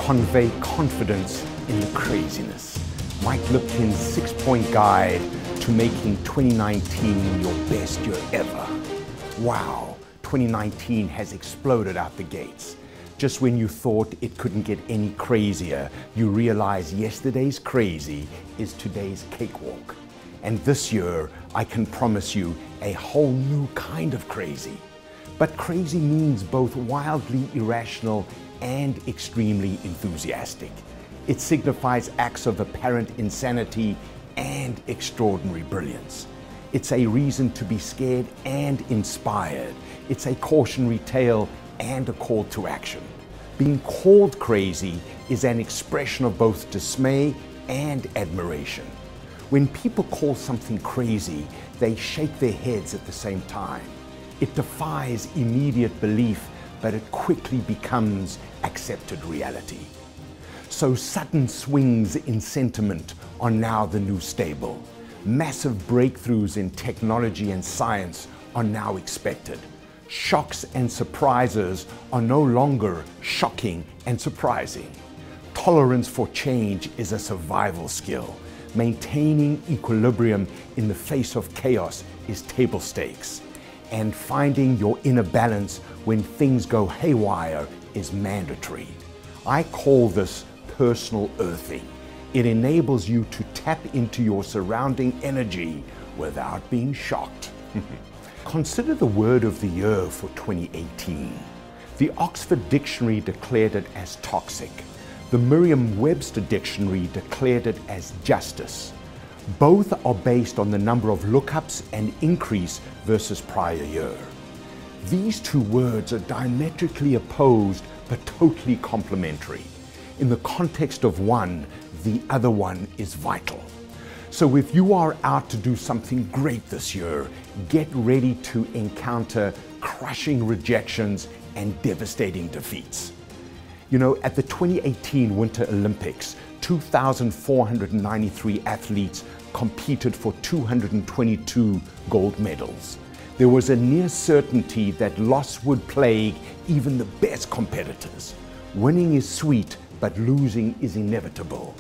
Convey confidence in the craziness. Mike Lipkin's 6-point guide to making 2019 your best year ever. Wow, 2019 has exploded out the gates. Just when you thought it couldn't get any crazier, you realize yesterday's crazy is today's cakewalk. And this year, I can promise you a whole new kind of crazy. But crazy means both wildly irrational and extremely enthusiastic. It signifies acts of apparent insanity and extraordinary brilliance. It's a reason to be scared and inspired. It's a cautionary tale and a call to action. Being called crazy is an expression of both dismay and admiration. When people call something crazy, they shake their heads at the same time. It defies immediate belief, but it quickly becomes accepted reality. So sudden swings in sentiment are now the new stable. Massive breakthroughs in technology and science are now expected. Shocks and surprises are no longer shocking and surprising. Tolerance for change is a survival skill. Maintaining equilibrium in the face of chaos is table stakes. And finding your inner balance when things go haywire is mandatory. I call this personal earthing. It enables you to tap into your surrounding energy without being shocked. Consider the word of the year for 2018. The Oxford Dictionary declared it as toxic. The Merriam-Webster Dictionary declared it as justice. Both are based on the number of lookups and increase versus prior year. These two words are diametrically opposed but totally complementary. In the context of one, the other one is vital. So if you are out to do something great this year, get ready to encounter crushing rejections and devastating defeats. You know, at the 2018 Winter Olympics, 2,493 athletes competed for 222 gold medals. There was a near certainty that loss would plague even the best competitors. Winning is sweet, but losing is inevitable.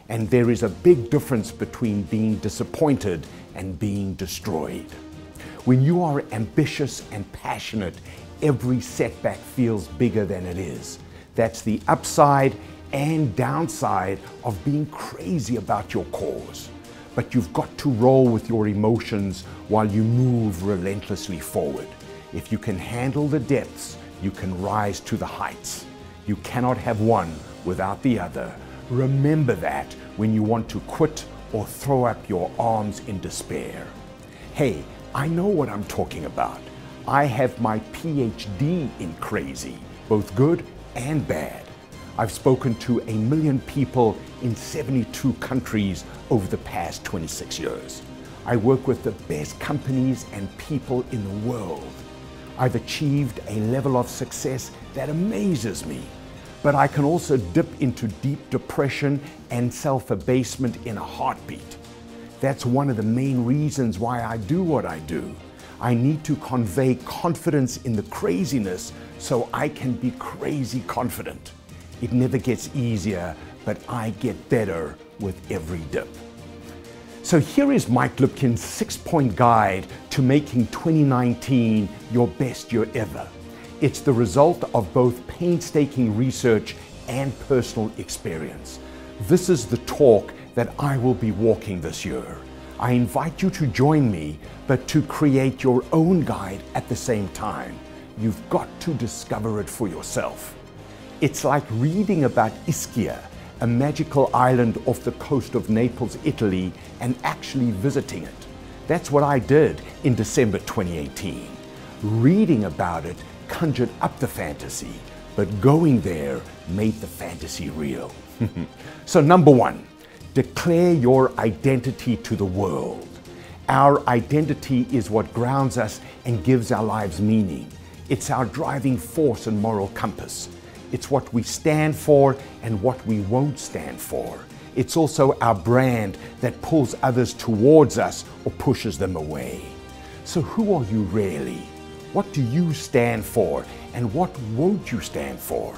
And there is a big difference between being disappointed and being destroyed. When you are ambitious and passionate, every setback feels bigger than it is. That's the upside and downside of being crazy about your cause. But you've got to roll with your emotions while you move relentlessly forward. If you can handle the depths, you can rise to the heights. You cannot have one without the other. Remember that when you want to quit or throw up your arms in despair. Hey, I know what I'm talking about. I have my PhD in crazy, both good and bad. I've spoken to 1 million people in 72 countries over the past 26 years. I work with the best companies and people in the world. I've achieved a level of success that amazes me. But I can also dip into deep depression and self-abasement in a heartbeat. That's one of the main reasons why I do what I do. I need to convey confidence in the craziness so I can be crazy confident. It never gets easier, but I get better with every dip. So here is Mike Lipkin's 6-point guide to making 2019 your best year ever. It's the result of both painstaking research and personal experience. This is the talk that I will be walking this year. I invite you to join me, but to create your own guide at the same time. You've got to discover it for yourself. It's like reading about Ischia, a magical island off the coast of Naples, Italy, and actually visiting it. That's what I did in December 2018. Reading about it conjured up the fantasy, but going there made the fantasy real. So number one, declare your identity to the world. Our identity is what grounds us and gives our lives meaning. It's our driving force and moral compass. It's what we stand for and what we won't stand for. It's also our brand that pulls others towards us or pushes them away. So who are you really? What do you stand for and what won't you stand for?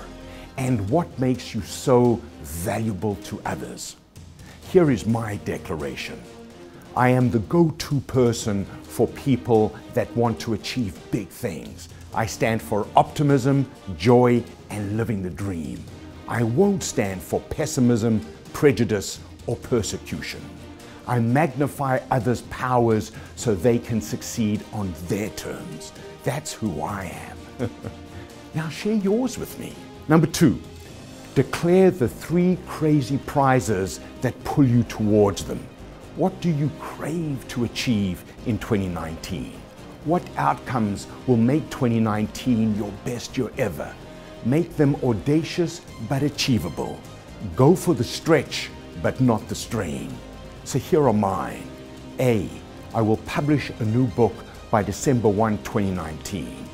and what makes you so valuable to others. Here is my declaration. I am the go-to person for people that want to achieve big things. I stand for optimism, joy, and living the dream. I won't stand for pessimism, prejudice, or persecution. I magnify others' powers so they can succeed on their terms. That's who I am. Now share yours with me. Number 2, declare the 3 crazy prizes that pull you towards them. What do you crave to achieve in 2019? What outcomes will make 2019 your best year ever? Make them audacious but achievable. Go for the stretch but not the strain. So here are mine. A, I will publish a new book by December 1, 2019.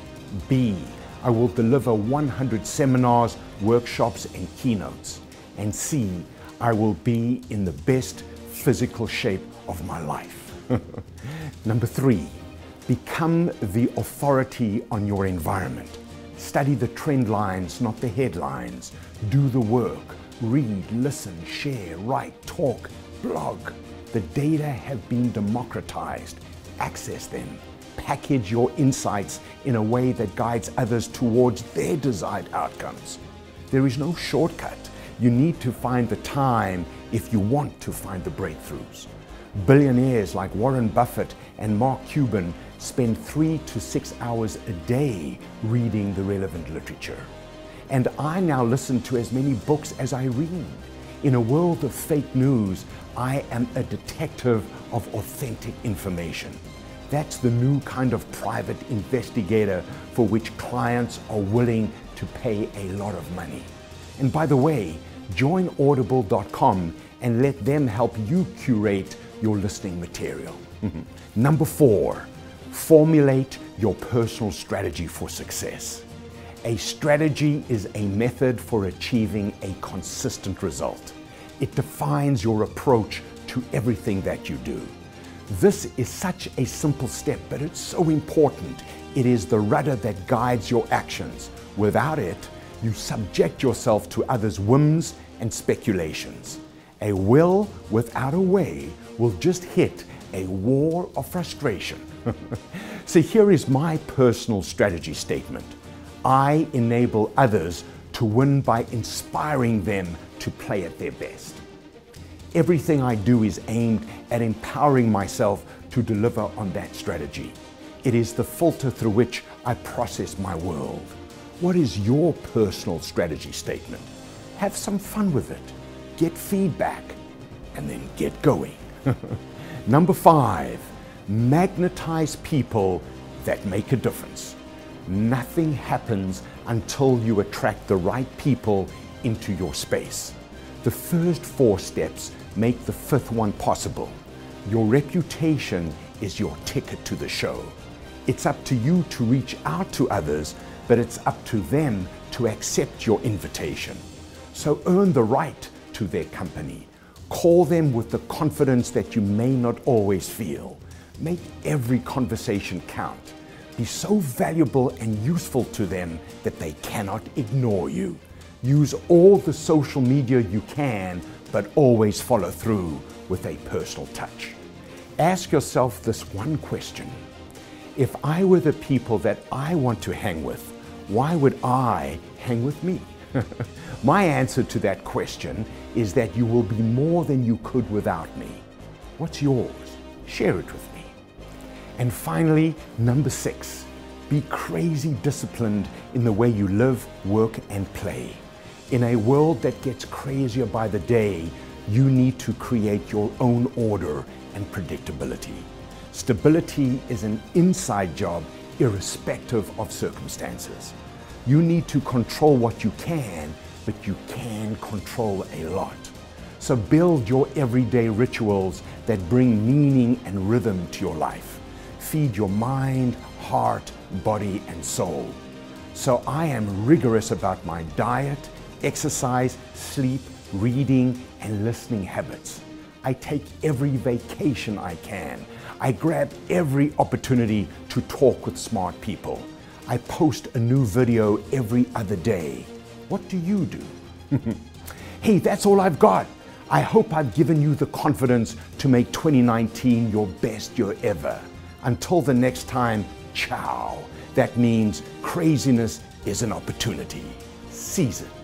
B, I will deliver 100 seminars, workshops, and keynotes. And C, I will be in the best physical shape of my life. Number 3, become the authority on your environment. Study the trend lines, not the headlines. Do the work. Read, listen, share, write, talk, blog. The data have been democratized. Access them. Package your insights in a way that guides others towards their desired outcomes. There is no shortcut. You need to find the time if you want to find the breakthroughs. Billionaires like Warren Buffett and Mark Cuban spend 3 to 6 hours a day reading the relevant literature. And I now listen to as many books as I read. In a world of fake news, I am a detective of authentic information. That's the new kind of private investigator for which clients are willing to pay a lot of money. And by the way, join audible.com and let them help you curate your listening material. Number 4, formulate your personal strategy for success. A strategy is a method for achieving a consistent result. It defines your approach to everything that you do. This is such a simple step, but it's so important. It is the rudder that guides your actions. Without it, you subject yourself to others' whims and speculations. A will without a way will just hit a wall of frustration. So here is my personal strategy statement. I enable others to win by inspiring them to play at their best. Everything I do is aimed at empowering myself to deliver on that strategy. It is the filter through which I process my world. What is your personal strategy statement? Have some fun with it. Get feedback and then get going. Number 5, magnetize people that make a difference. Nothing happens until you attract the right people into your space. The first 4 steps make the 5th one possible. Your reputation is your ticket to the show. It's up to you to reach out to others, but it's up to them to accept your invitation. So earn the right to their company. Call them with the confidence that you may not always feel. Make every conversation count. Be so valuable and useful to them that they cannot ignore you. Use all the social media you can, but always follow through with a personal touch. Ask yourself this one question. If I were the people that I want to hang with, why would I hang with me? My answer to that question is that you will be more than you could without me. What's yours? Share it with me. And finally, number 6, be crazy disciplined in the way you live, work, and play. In a world that gets crazier by the day, you need to create your own order and predictability. Stability is an inside job irrespective of circumstances. You need to control what you can, but you can control a lot. So build your everyday rituals that bring meaning and rhythm to your life. Feed your mind, heart, body, and soul. So I am rigorous about my diet, exercise, sleep, reading, and listening habits. I take every vacation I can. I grab every opportunity to talk with smart people. I post a new video every other day. What do you do? Hey, that's all I've got. I hope I've given you the confidence to make 2019 your best year ever. Until the next time, ciao. That means craziness is an opportunity. Seize it.